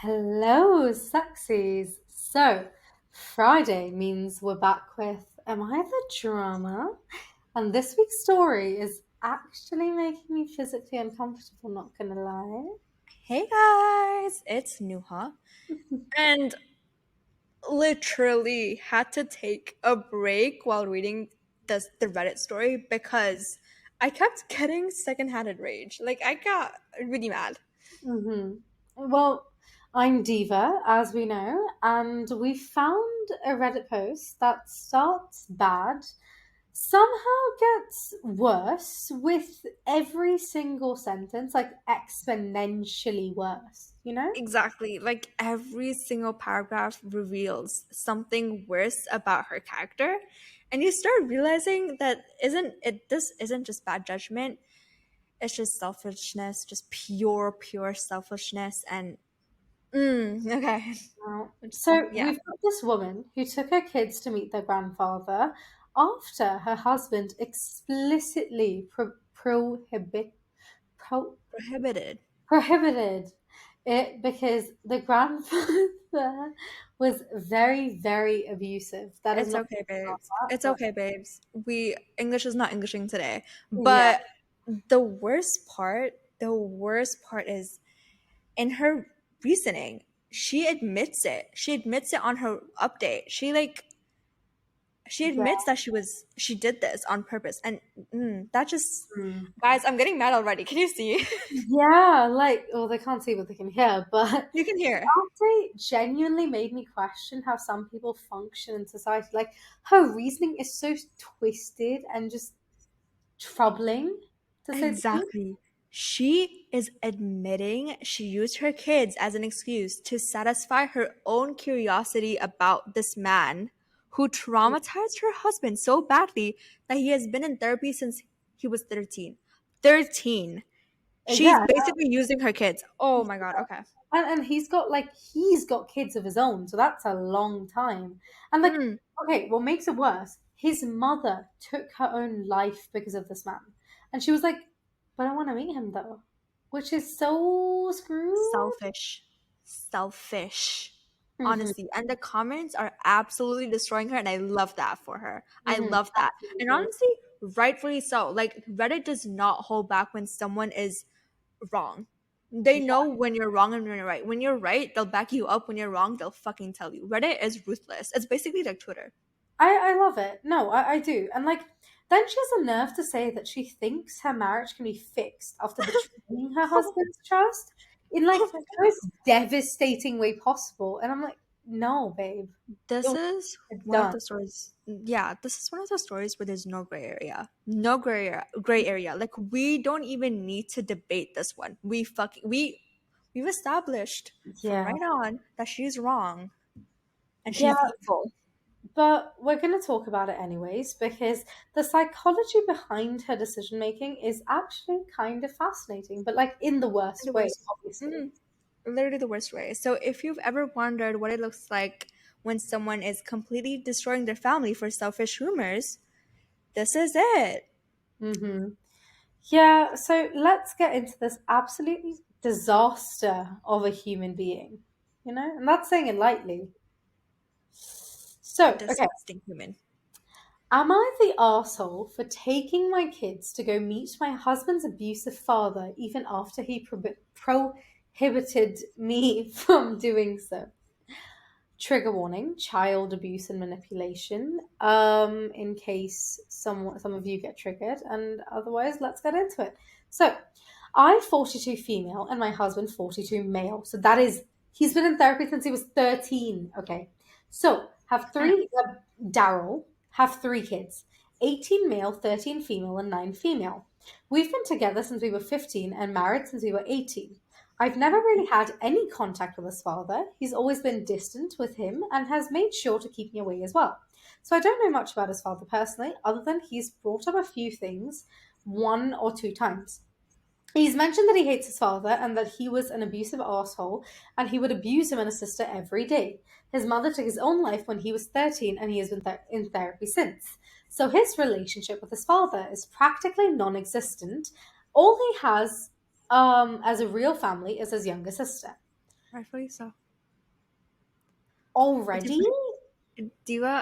Hello, sexies. So, Friday means we're back with Am I the Drama? And this week's story is actually making me physically uncomfortable, not gonna lie. Hey guys, it's Nuha, and literally had to take a break while reading the Reddit story because I kept getting second-handed rage. Like I got really mad. hmm Well, I'm Diva, as we know, and we found a Reddit post that starts bad, somehow gets worse with every single sentence, like exponentially worse, you know? Exactly. Like every single paragraph reveals something worse about her character, and you start realizing that isn't it this isn't just bad judgment, it's just selfishness, just pure selfishness and okay. Wow. Just, So yeah. we've got this woman who took her kids to meet their grandfather after her husband explicitly pro- Prohibited. prohibited it because the grandfather was very, very abusive. That is It's not okay, babes. that, It's but okay, babes. We English is not Englishing today. yeah, But the worst part is in her reasoning. She admits it. She admits it on her update. She yeah. admits that she did this on purpose. And that just Mm. guys, I'm getting mad already. Can you see? Yeah, like, well, they can't see what they can hear, but You can hear. Arte genuinely made me question how some people function in society. Like, her reasoning is so twisted and just troubling, to say the least. Exactly. She is admitting she used her kids as an excuse to satisfy her own curiosity about this man who traumatized her husband so badly that he has been in therapy since he was 13. 13. She's Yeah, basically using her kids. Oh my god, okay. and he's got kids of his own, so that's a long time. And like, Mm, okay, what makes it worse? His mother took her own life because of this man, and she was like, "But I want to meet him though," which is so screwed. selfish. Selfish. hmm Honestly. And the comments are absolutely destroying her, and I love that for her. I love that. And Absolutely. honestly, rightfully so. Like, Reddit does not hold back when someone is wrong. They know when you're wrong and when you're right. When you're right, they'll back you up. When you're wrong, they'll fucking tell you. Reddit is ruthless. It's basically like Twitter. I love it. No, I do. And like, then she has the nerve to say that she thinks her marriage can be fixed after betraying her husband's trust in like Oh my the most devastating way possible. And I'm like, no, babe. This It- is It's one of done. the stories. Yeah, this is one of the stories where there's no gray area. No gray area. Gray area. Like we don't even need to debate this one. We've established from Yeah. right on that she's wrong and Yeah, she's evil. but we're going to talk about it anyways because the psychology behind her decision making is actually kind of fascinating, but like in the The worst way, worst. obviously. Literally the worst way. So if you've ever wondered what it looks like when someone is completely destroying their family for selfish rumors, this is it. hmm Yeah, so let's get into this absolutely disaster of a human being, and that's saying it lightly. A So, okay, disgusting human. am I the arsehole for taking my kids to go meet my husband's abusive father even after he prohibited me from doing so? Trigger warning: child abuse and manipulation. In case some of you get triggered, and otherwise, let's get into it. So, I 42 female and my husband 42 male. So that is he's been in therapy since he was 13. Okay, so have three. Daryl have three kids: 18 male, 13 female, and 9 female. We've been together since we were 15 and married since we were 18. I've never really had any contact with his father. He's always been distant with him and has made sure to keep me away as well. So I don't know much about his father personally, other than he's brought up a few things one or two times. He's mentioned that he hates his father and that he was an abusive asshole and he would abuse him and his sister every day. His mother took his own life when he was 13 and he has been in therapy since. So his relationship with his father is practically non existent. All he has as a real family is his younger sister. Rightfully so. Do, Already? do you,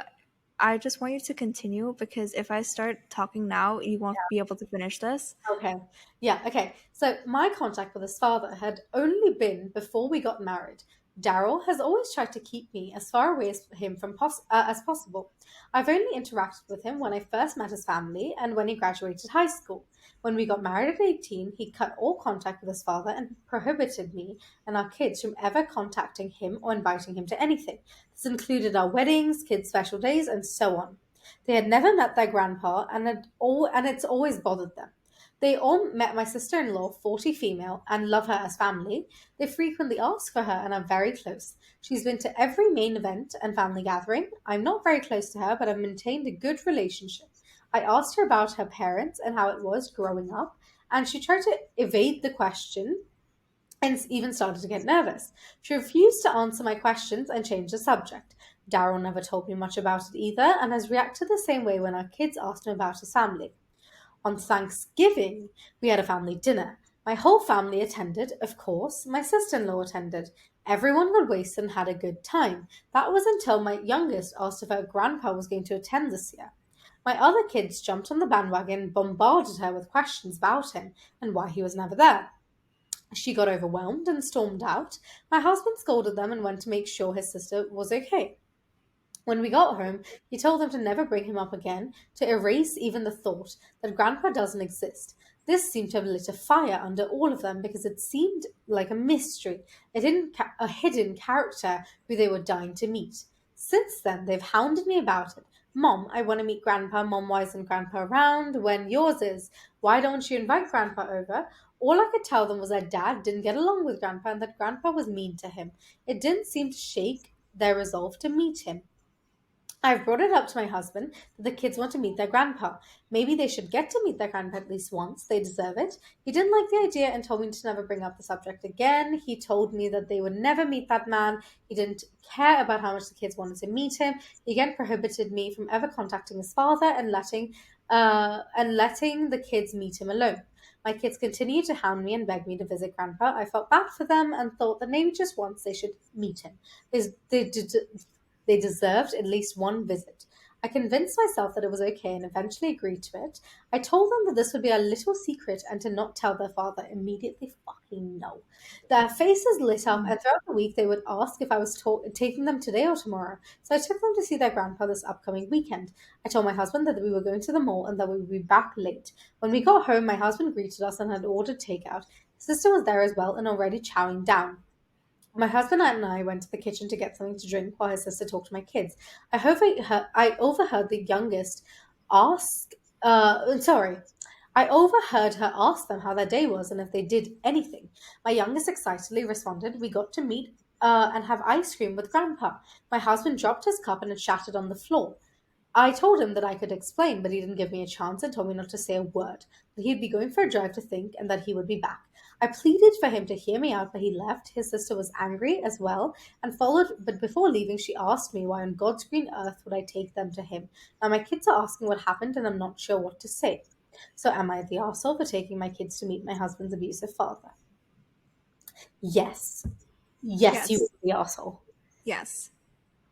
I just want you to continue because if I start talking now, you won't be able to finish this. Okay. Yeah, okay. So my contact with his father had only been before we got married. Daryl has always tried to keep me as far away as him as possible. I've only interacted with him when I first met his family and when he graduated high school. When we got married at 18, he cut all contact with his father and prohibited me and our kids from ever contacting him or inviting him to anything. This included our weddings, kids' special days, and so on. They had never met their grandpa and it's always bothered them. They all met my sister in law, 40 female, and love her as family. They frequently ask for her and are very close. She's been to every main event and family gathering. I'm not very close to her, but I've maintained a good relationship. I asked her about her parents and how it was growing up, and she tried to evade the question and even started to get nervous. She refused to answer my questions and changed the subject. Daryl never told me much about it either and has reacted the same way when our kids asked him about his family. On Thanksgiving, we had a family dinner. My whole family attended, of course. My sister in law attended. Everyone got wasted and had a good time. That was until my youngest asked if her grandpa was going to attend this year. My other kids jumped on the bandwagon and bombarded her with questions about him and why he was never there. She got overwhelmed and stormed out. My husband scolded them and went to make sure his sister was okay. When we got home, he told them to never bring him up again, to erase even the thought that Grandpa doesn't exist. This seemed to have lit a fire under all of them because it seemed like a mystery, a hidden character who they were dying to meet. Since then, they've hounded me about it. Mom, I want to meet Grandpa. Mom, why isn't Grandpa around when yours is? Why don't you invite Grandpa over? All I could tell them was that Dad didn't get along with Grandpa and that Grandpa was mean to him. It didn't seem to shake their resolve to meet him. I've brought it up to my husband that the kids want to meet their grandpa. Maybe they should get to meet their grandpa at least once. They deserve it. He didn't like the idea and told me to never bring up the subject again. He told me that they would never meet that man. He didn't care about how much the kids wanted to meet him. He again prohibited me from ever contacting his father and letting the kids meet him alone. My kids continued to hound me and beg me to visit Grandpa. I felt bad for them and thought that maybe just once they should meet him. They deserved at least one visit. I convinced myself that it was okay and eventually agreed to it. I told them that this would be a little secret and to not tell their father immediately. Fucking no. Their faces lit up, and throughout the week they would ask if I was taking them today or tomorrow. So I took them to see their grandpa this upcoming weekend. I told my husband that we were going to the mall and that we would be back late. When we got home, my husband greeted us and had ordered takeout. His sister was there as well and already chowing down. My husband and I went to the kitchen to get something to drink while his sister talked to my kids. I overheard the youngest ask, sorry, I overheard her ask them how their day was and if they did anything. My youngest excitedly responded, "We got to meet and have ice cream with Grandpa." My husband dropped his cup and it shattered on the floor. I told him that I could explain, but he didn't give me a chance and told me not to say a word, that he'd be going for a drive to think and that he would be back. I pleaded for him to hear me out, but he left. His sister was angry as well and followed, but before leaving, she asked me why on God's green earth would I take them to him. Now my kids are asking what happened and I'm not sure what to say. So am I the arsehole for taking my kids to meet my husband's abusive father? Yes. Yes, you Yes. are the arsehole. Yes.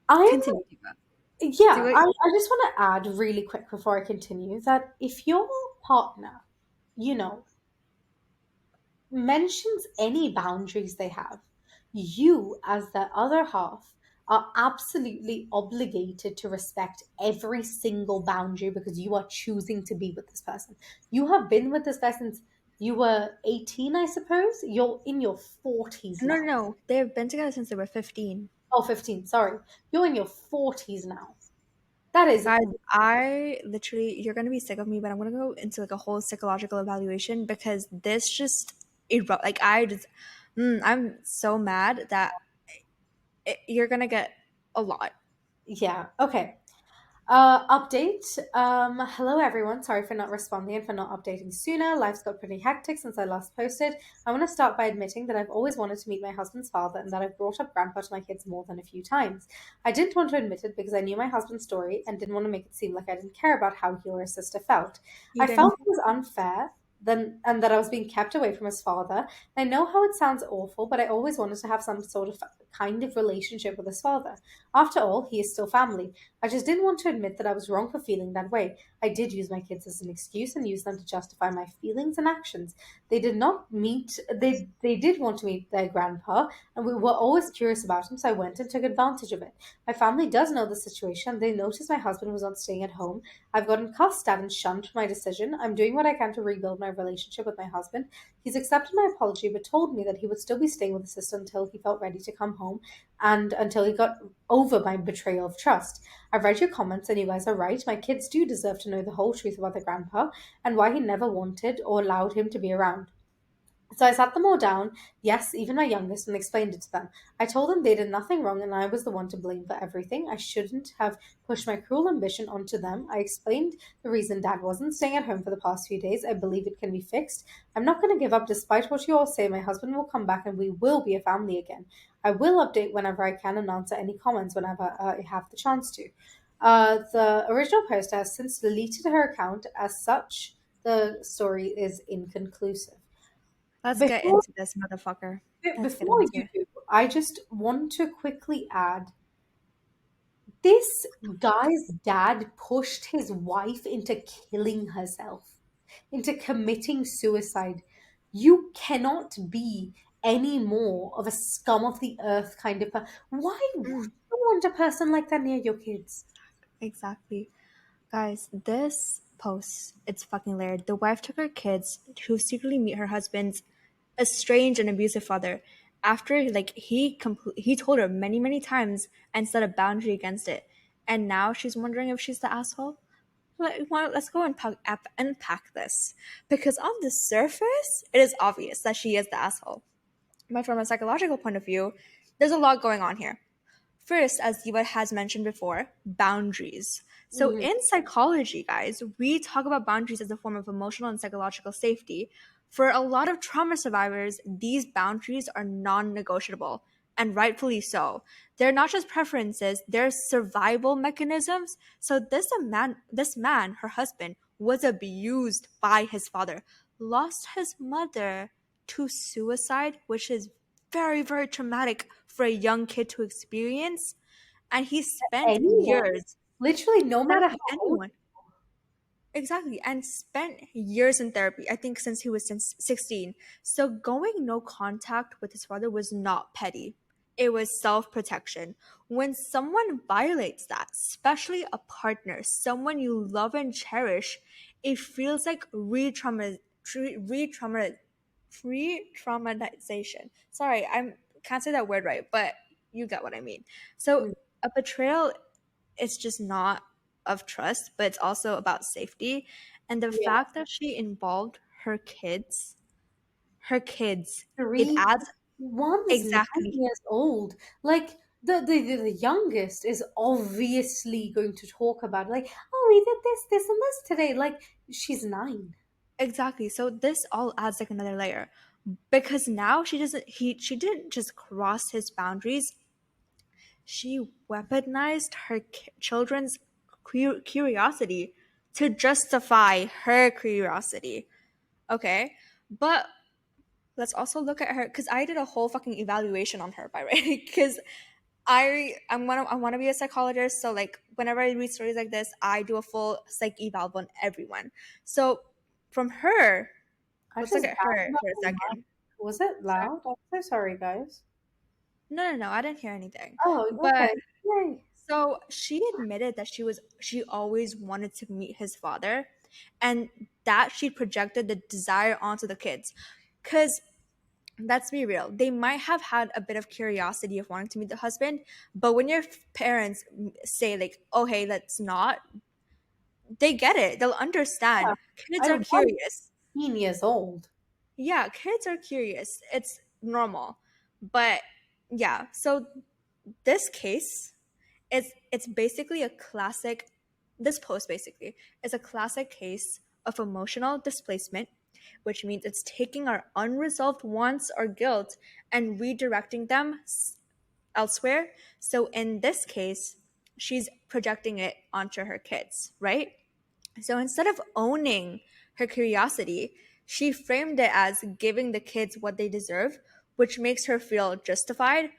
I'm Continue, Diva. Do Yeah, it. I just want to add really quick before I continue that if your partner, you know, mentions any boundaries they have, you, as their other half, are absolutely obligated to respect every single boundary because you are choosing to be with this person. You have been with this person since you were 18, I suppose. You're in your 40s No, no, now. no. They've been together since they were 15. Oh, 15, sorry. You're in your 40s now. That is Guys, I literally, you're gonna be sick of me, but I'm gonna go into like a whole psychological evaluation because this just like I just, I'm so mad that you're gonna get a lot. Yeah, okay. Update. Hello everyone. Sorry for not responding and for not updating sooner. Life's got pretty hectic since I last posted. I want to start by admitting that I've always wanted to meet my husband's father and that I've brought up grandpa to my kids more than a few times. I didn't want to admit it because I knew my husband's story and didn't want to make it seem like I didn't care about how he or his sister felt. You I felt didn't. it was unfair and that I was being kept away from his father. I know how it sounds awful, but I always wanted to have some sort of kind of relationship with his father. After all, he is still family. I just didn't want to admit that I was wrong for feeling that way. I did use my kids as an excuse and use them to justify my feelings and actions. They did not meet they did want to meet their grandpa, and we were always curious about him, so I went and took advantage of it. My family does know the situation. They noticed my husband was not staying at home. I've gotten cussed at and shunned for my decision. I'm doing what I can to rebuild my relationship with my husband. He's accepted my apology but told me that he would still be staying with his sister until he felt ready to come home and until he got over my betrayal of trust. I've read your comments and you guys are right. My kids do deserve to know the whole truth about their grandpa and why he never wanted or allowed him to be around. So I sat them all down, yes, even my youngest, and explained it to them. I told them they did nothing wrong and I was the one to blame for everything. I shouldn't have pushed my cruel ambition onto them. I explained the reason Dad wasn't staying at home for the past few days. I believe it can be fixed. I'm not going to give up despite what you all say. My husband will come back and we will be a family again. I will update whenever I can and answer any comments whenever I have the chance to. The original poster has since deleted her account. As such, the story is inconclusive. Let's get Before into this, motherfucker. Let's get before into you it. do, I just want to quickly add this guy's dad pushed his wife into killing herself, into committing suicide. You cannot be any more of a scum of the earth kind of person. Why would Mm, you want a person like that near your kids? exactly. Guys, this post, it's fucking layered. The wife took her kids to secretly meet her husband's estranged and abusive father after like he told her many many times and set a boundary against it. And now she's wondering if she's the asshole. Let's go and unpack this. Because on the surface, it is obvious that she is the asshole. But from a psychological point of view, there's a lot going on here. First, as Diva has mentioned before, boundaries. So, Mhm. in psychology, guys, we talk about boundaries as a form of emotional and psychological safety. For a lot of trauma survivors, these boundaries are non negotiable, and rightfully so. They're not just preferences, they're survival mechanisms. So, this man, her husband, was abused by his father, lost his mother to suicide, which is very, very traumatic for a young kid to experience. And he spent Anyone, years, literally, no matter exactly, how old. anyone, exactly, and spent years in therapy, I think since he was since 16. So going no contact with his father was not petty. It was self-protection. When someone violates that, especially a partner, someone you love and cherish, it feels like re-traumatization. Sorry, I can't say that word right, but you get what I mean. So Mm, a betrayal is just not of trust, but it's also about safety. And the yeah, fact that she involved her kids, it three. adds One's nine exactly, years old. Like the youngest is obviously going to talk about like, oh, we did this, and this today. Like she's 9. exactly. So this all adds like another layer because now she didn't just cross his boundaries. She weaponized her children's curiosity to justify her curiosity. Okay, but let's also look at her because I did a whole fucking evaluation on her by right because I want to be a psychologist, so like whenever I read stories like this I do a full psych eval on everyone. So from her, I let's look just at bounced her off for a the mic. second. Was it Sorry. loud? I'm so sorry, guys. No, I didn't hear anything. Oh, But okay. Yay. so she admitted that she always wanted to meet his father, and that she projected the desire onto the kids. Cause let's be real, they might have had a bit of curiosity of wanting to meet the husband, but when your parents say like, "Oh, hey, let's not," they get it. They'll Yeah. understand. Kids are And one's curious. 15 years old. Yeah, kids are curious. It's normal. But yeah, so this case it's basically a classic this post basically is a classic case of emotional displacement, which means it's taking our unresolved wants or guilt and redirecting them elsewhere. So in this case, she's projecting it onto her kids, right? So instead of owning her curiosity, She framed it as giving the kids what they deserve, which makes her feel justified,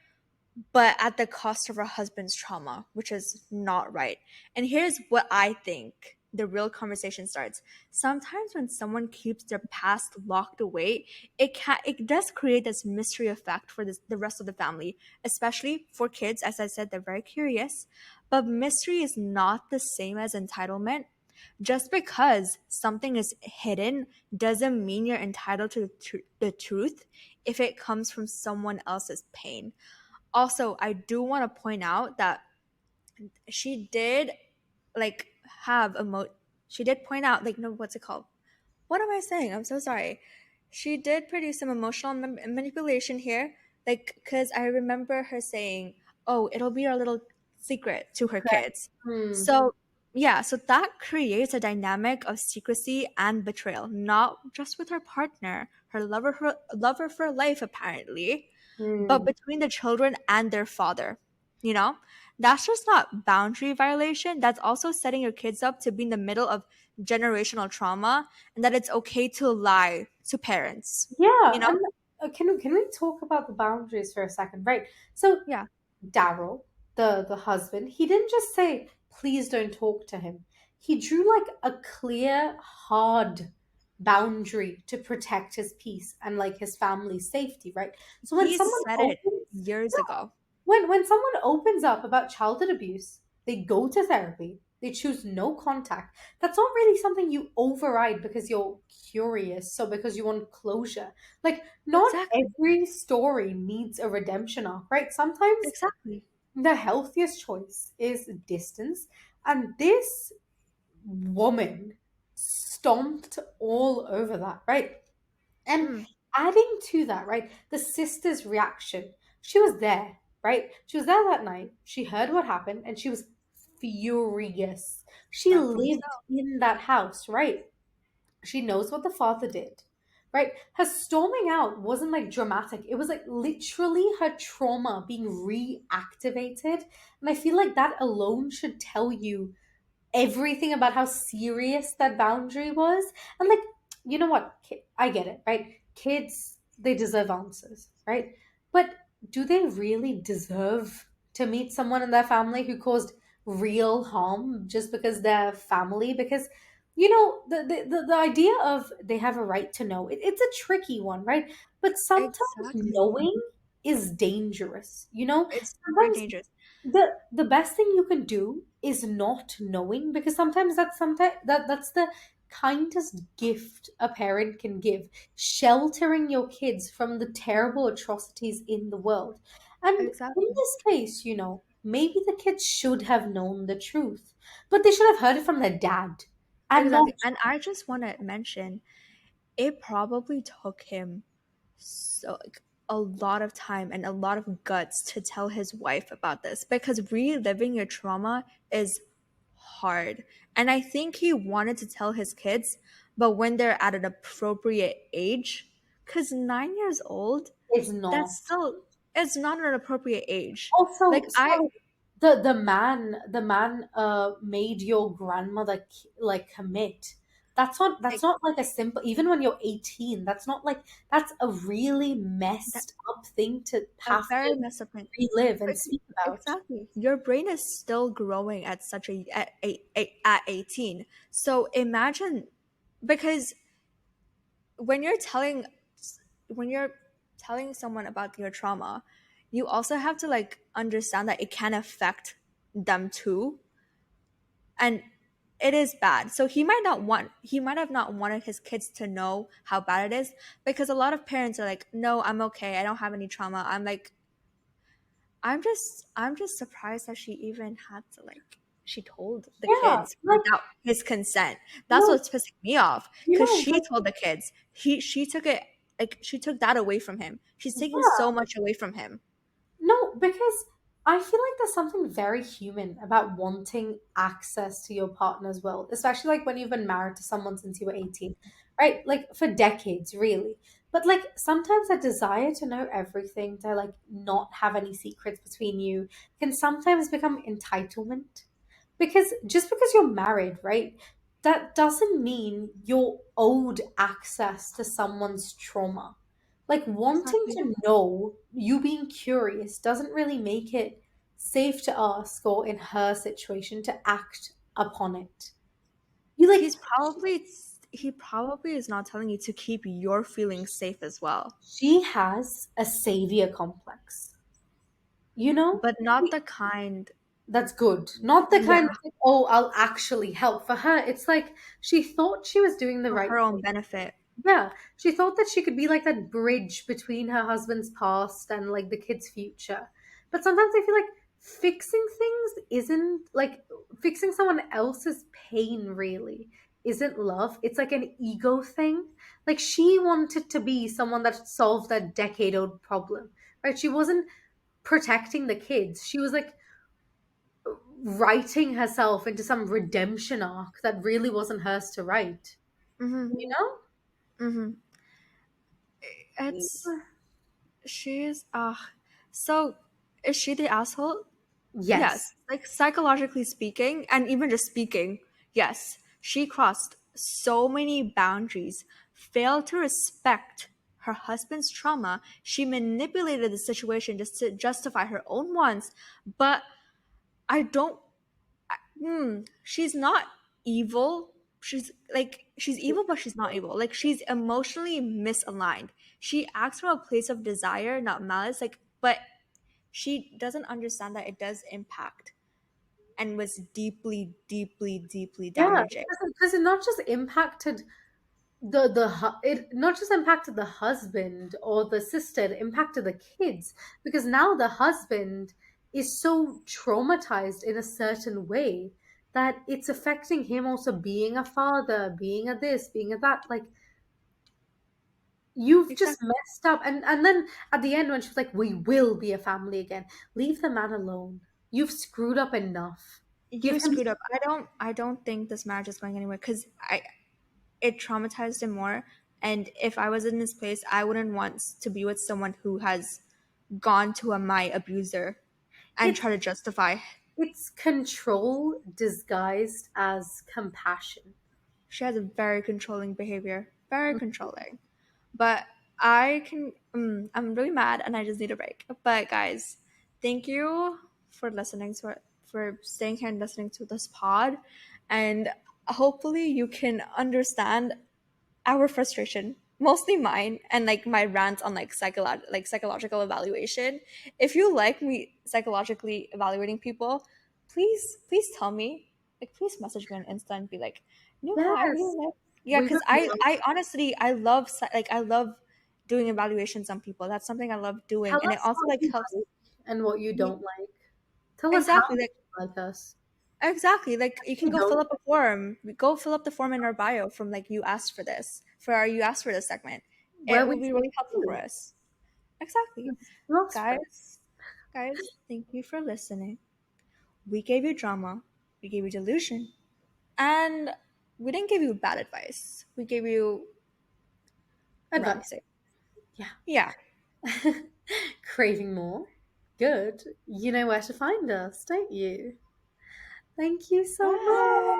but at the cost of her husband's trauma, which is not right. And here's what I think the real conversation starts. Sometimes when someone keeps their past locked away, it does create this mystery effect for the rest of the family, especially for kids. As I said, they're very curious. But mystery is not the same as entitlement. Just because something is hidden doesn't mean you're entitled to the truth if it comes from someone else's pain. Also, I do want to point out that she did like have she did point out, like, no, what's it called, what am I saying? I'm so sorry. She did produce some emotional manipulation here, like, because I remember her saying, oh, it'll be our little secret to her Correct. kids. Hmm. So yeah, so that creates a dynamic of secrecy and betrayal, not just with her partner, her lover for life apparently, but Hmm. between the children and their father. You know, that's just not boundary violation. That's also setting your kids up to be in the middle of generational trauma, and that it's okay to lie to parents. You Yeah, know? and can we talk about the boundaries for a second, right? So Yeah. Daryl, the husband, he didn't just say, please don't talk to him. He drew like a clear, hard boundary to protect his peace and like his family's safety, right? So when He someone said it opens years ago. when someone opens up about childhood abuse, they go to therapy, they choose no contact. That's not really something you override because you're curious or because you want closure. Like, not Exactly. every story needs a redemption arc, right? Sometimes Exactly. the healthiest choice is distance. And this woman stomped all over that, right? And Mm, adding to that, right, the sister's reaction. She was there, right? She was there that night. She heard what happened and she was furious. She rightfully so. lived in that house, right? She knows what the father did, right? Her storming out wasn't like dramatic. It was like literally her trauma being reactivated. And I feel like that alone should tell you everything about how serious that boundary was. And like, you know what? I get it, right? Kids, they deserve answers, right? But do they really deserve to meet someone in their family who caused real harm just because they're family? Because the idea of they have a right to know, it's a tricky one, right? But sometimes Exactly. knowing is dangerous, you know. It's super Sometimes dangerous. the best thing you can do is not knowing, because sometimes that's the kindest gift a parent can give, sheltering your kids from the terrible atrocities in the world. And in Exactly. this case, maybe the kids should have known the truth, but they should have heard it from their dad and not. Exactly. And I just want to mention, it probably took him so like a lot of time and a lot of guts to tell his wife about this, because reliving your trauma is hard. And I think he wanted to tell his kids, but when they're at an appropriate age, because 9 years old, Is not. that's still, it's not an appropriate age. Like Also, I sorry, the man made your grandmother like commit. That's not like a simple, even when you're 18, that's a really that messed up thing to a have very to messed up thing. relive and Bec- speak about. Exactly. Your brain is still growing at such at 18. So imagine, because when you're telling when you're telling someone about your trauma, you also have to like understand that it can affect them too, and it is bad. So he might have not wanted his kids to know how bad it is, because a lot of parents are like, no, I'm okay, I don't have any trauma. I'm like, I'm just surprised that she even had to like, she told the Yeah, kids like, without his consent. That's no, what's pissing me off. Cause she but told the kids. She took it, like, she took that away from him. She's taking yeah. so much away from him. No, because I feel like there's something very human about wanting access to your partner's world, especially like when you've been married to someone since you were 18, right? Like for decades, really. But like sometimes a desire to know everything, to like not have any secrets between you, can sometimes become entitlement. Because just because you're married, right, that doesn't mean you're owed access to someone's trauma. Like wanting Exactly. to know, you being curious doesn't really make it safe to ask or in her situation to act upon it. You like He probably is not telling you to keep your feelings safe as well, she has a savior complex. You know? but not the kind. That's good. Not the kind Yeah, of like, oh, I'll actually help. For her, it's like she thought she was doing the for right her own thing. benefit. Yeah, she thought that she could be like that bridge between her husband's past and like the kid's future. But sometimes I feel like fixing things isn't like fixing someone else's pain really isn't love. It's like an ego thing. Like she wanted to be someone that solved that decade-old problem, right? She wasn't protecting the kids. She was like writing herself into some redemption arc that really wasn't hers to write. Mm-hmm. You know? Mm-hmm. It's she's so is she the asshole? Yes. Yes, like psychologically speaking, and even just speaking, yes, she crossed so many boundaries, failed to respect her husband's trauma. She manipulated the situation just to justify her own wants. But I don't, she's not evil. She's evil, but she's not evil. Like, she's emotionally misaligned. She acts from a place of desire, not malice. Like, but she doesn't understand that it does impact and was deeply, deeply, deeply Yeah, damaging. because it not just impacted it not just impacted the husband or the sister, it impacted the kids because now the husband is so traumatized in a certain way that it's affecting him also being a father, being a this, being a that. Like you've just Exactly. messed up, and then at the end when she's like, "We will be a family again," leave the man alone. You've screwed up enough. Give You him. screwed up. I don't think this marriage is going anywhere because I it traumatized him more. And if I was in his place, I wouldn't want to be with someone who has gone to a my abuser and It's try to justify. it's control disguised as compassion. She has a very controlling behavior, very controlling. But I can, I'm really mad and I just need a break. But guys, thank you for listening to it, for staying here and listening to this pod. And hopefully you can understand our frustration, mostly mine, and like my rant on like psychological evaluation. If you like me psychologically evaluating people, please tell me. Like, please message me on Insta and be like, no, I Yes, really like. Yeah, we because would I honestly I love I love doing evaluations on people. That's something I love doing, tell and it us also what like you helps. like and what you don't like. Tell us how Exactly, you like like us. Like you can You go fill don't. up a form. Go fill up the form in our bio from like you asked for this for our you asked for this segment. Where It we will be say really helpful for really, us. Exactly. you asked for it. Guys, thank you for listening. We gave you drama, we gave you delusion, and we didn't give you bad advice. We gave you, what do I Advice. say? Yeah. Yeah. Craving more? Good. You know where to find us, don't you? Thank you so much. Bye.